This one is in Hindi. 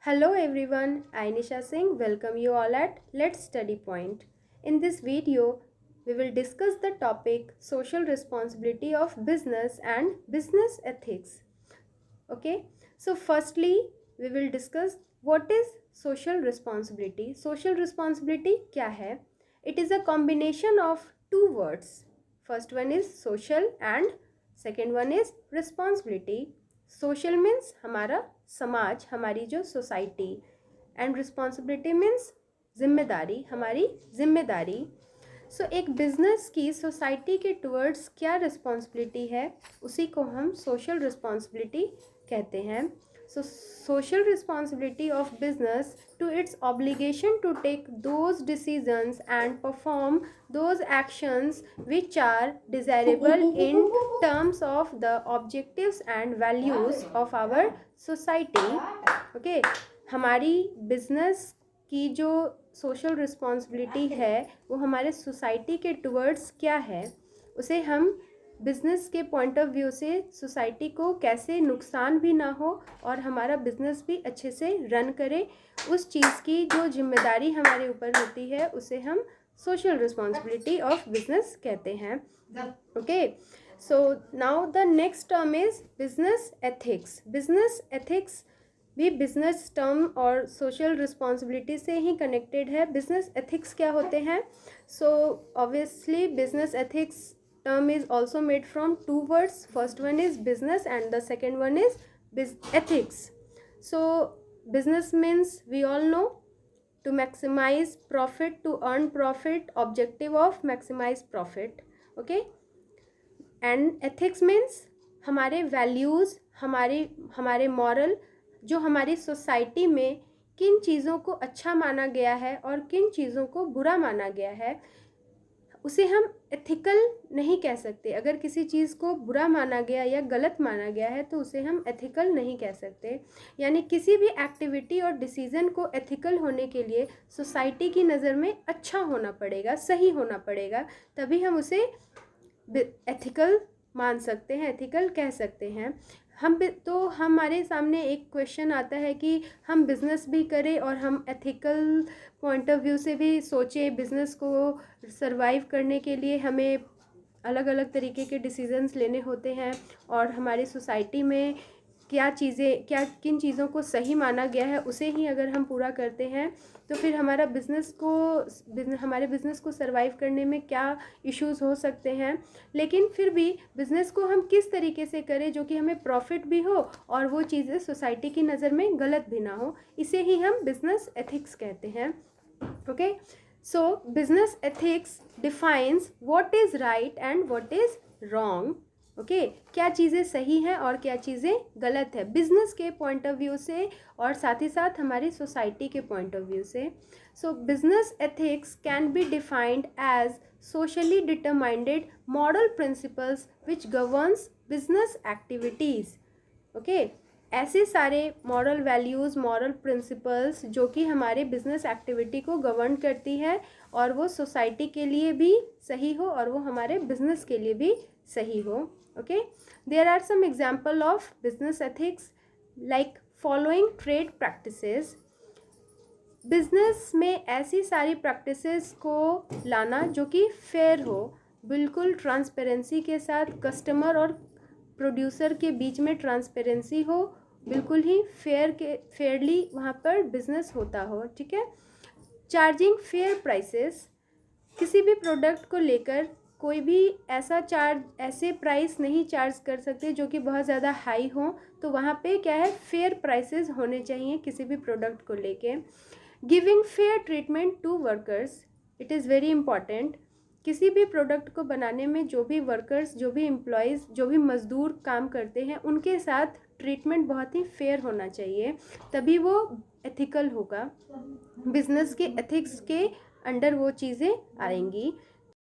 Hello everyone, I Nisha Singh welcome you all at Let's Study Point. In this video, we will discuss the topic social responsibility of business and business ethics. Okay, so firstly, we will discuss what is social responsibility. Social responsibility क्या है? It is a combination of two words. First one is social and second one is responsibility. Social means हमारा समाज, हमारी जो सोसाइटी, एंड रिस्पॉन्सिबिलिटी मीन्स जिम्मेदारी, हमारी जिम्मेदारी. सो एक बिजनेस की सोसाइटी के टुवर्ड्स क्या रिस्पॉन्सिबिलिटी है, उसी को हम सोशल रिस्पॉन्सिबिलिटी कहते हैं. So social responsibility of business to its obligation to take those decisions and perform those actions which are desirable in terms of the objectives and values of our society. Okay, हमारी बिजनेस की जो सोशल रिस्पॉन्सिबिलिटी है वो हमारे सोसाइटी के टुवर्ड्स क्या है, उसे हम बिज़नेस के पॉइंट ऑफ व्यू से सोसाइटी को कैसे नुकसान भी ना हो और हमारा बिज़नेस भी अच्छे से रन करे, उस चीज़ की जो जिम्मेदारी हमारे ऊपर होती है उसे हम सोशल रिस्पॉन्सिबिलिटी ऑफ बिजनेस कहते हैं. Okay, so now the next term is business ethics. Business ethics भी बिजनेस टर्म और सोशल रिस्पॉन्सिबिलिटी से ही कनेक्टेड है. बिजनेस एथिक्स क्या होते हैं? So obviously business ethics term is also made from two words. First one is business and the second one is ethics. So business means we all know to maximize profit, to earn profit, objective of maximize profit. Okay, and ethics means हमारे values, हमारे moral, जो हमारी सोसाइटी में किन चीज़ों को अच्छा माना गया है और किन चीज़ों को बुरा माना गया है, उसे हम एथिकल नहीं कह सकते. अगर किसी चीज़ को बुरा माना गया या गलत माना गया है तो उसे हम एथिकल नहीं कह सकते. यानी किसी भी एक्टिविटी और डिसीज़न को एथिकल होने के लिए सोसाइटी की नज़र में अच्छा होना पड़ेगा, सही होना पड़ेगा, तभी हम उसे एथिकल मान सकते हैं, एथिकल कह सकते हैं. तो हमारे सामने एक क्वेश्चन आता है कि हम बिज़नेस भी करें और हम एथिकल पॉइंट ऑफ व्यू से भी सोचें. बिज़नेस को सरवाइव करने के लिए हमें अलग अलग तरीके के डिसीजंस लेने होते हैं और हमारी सोसाइटी में किन चीज़ों को सही माना गया है उसे ही अगर हम पूरा करते हैं तो फिर हमारे बिज़नेस को सरवाइव करने में क्या इश्यूज़ हो सकते हैं. लेकिन फिर भी बिज़नेस को हम किस तरीके से करें जो कि हमें प्रॉफिट भी हो और वो चीज़ें सोसाइटी की नज़र में गलत भी ना हो, इसे ही हम बिज़नेस एथिक्स कहते हैं. Okay, so business ethics defines what is right and what is wrong. Okay, क्या चीज़ें सही हैं और क्या चीज़ें गलत है बिज़नेस के पॉइंट ऑफ व्यू से और साथ ही साथ हमारी सोसाइटी के पॉइंट ऑफ व्यू से. So business ethics can be defined as socially determined moral principles which governs business activities. Okay, ऐसे सारे मॉरल वैल्यूज़, मॉरल प्रिंसिपल्स जो कि हमारे बिजनेस एक्टिविटी को गवर्न करती है और वो सोसाइटी के लिए भी सही हो और वो हमारे बिजनेस के लिए भी सही हो. Okay, there are some example of business ethics like following trade practices. Business में ऐसी सारी प्रैक्टिसेस को लाना जो कि फेयर हो, बिल्कुल ट्रांसपेरेंसी के साथ, कस्टमर और प्रोड्यूसर के बीच में ट्रांसपेरेंसी हो, बिल्कुल ही फेयरली वहाँ पर बिजनेस होता हो. ठीक है, चार्जिंग फेयर प्राइसेस. किसी भी प्रोडक्ट को लेकर कोई भी ऐसे प्राइस नहीं चार्ज कर सकते जो कि बहुत ज़्यादा हाई हो, तो वहाँ पे क्या है, फेयर प्राइसेस होने चाहिए किसी भी प्रोडक्ट को लेके. Giving fair treatment to workers, it is very important. किसी भी प्रोडक्ट को बनाने में जो भी वर्कर्स, जो भी एम्प्लॉयज़, जो भी मज़दूर काम करते हैं, उनके साथ ट्रीटमेंट बहुत ही फेयर होना चाहिए, तभी वो एथिकल होगा. बिजनेस के एथिक्स के अंडर वो चीज़ें आएंगी.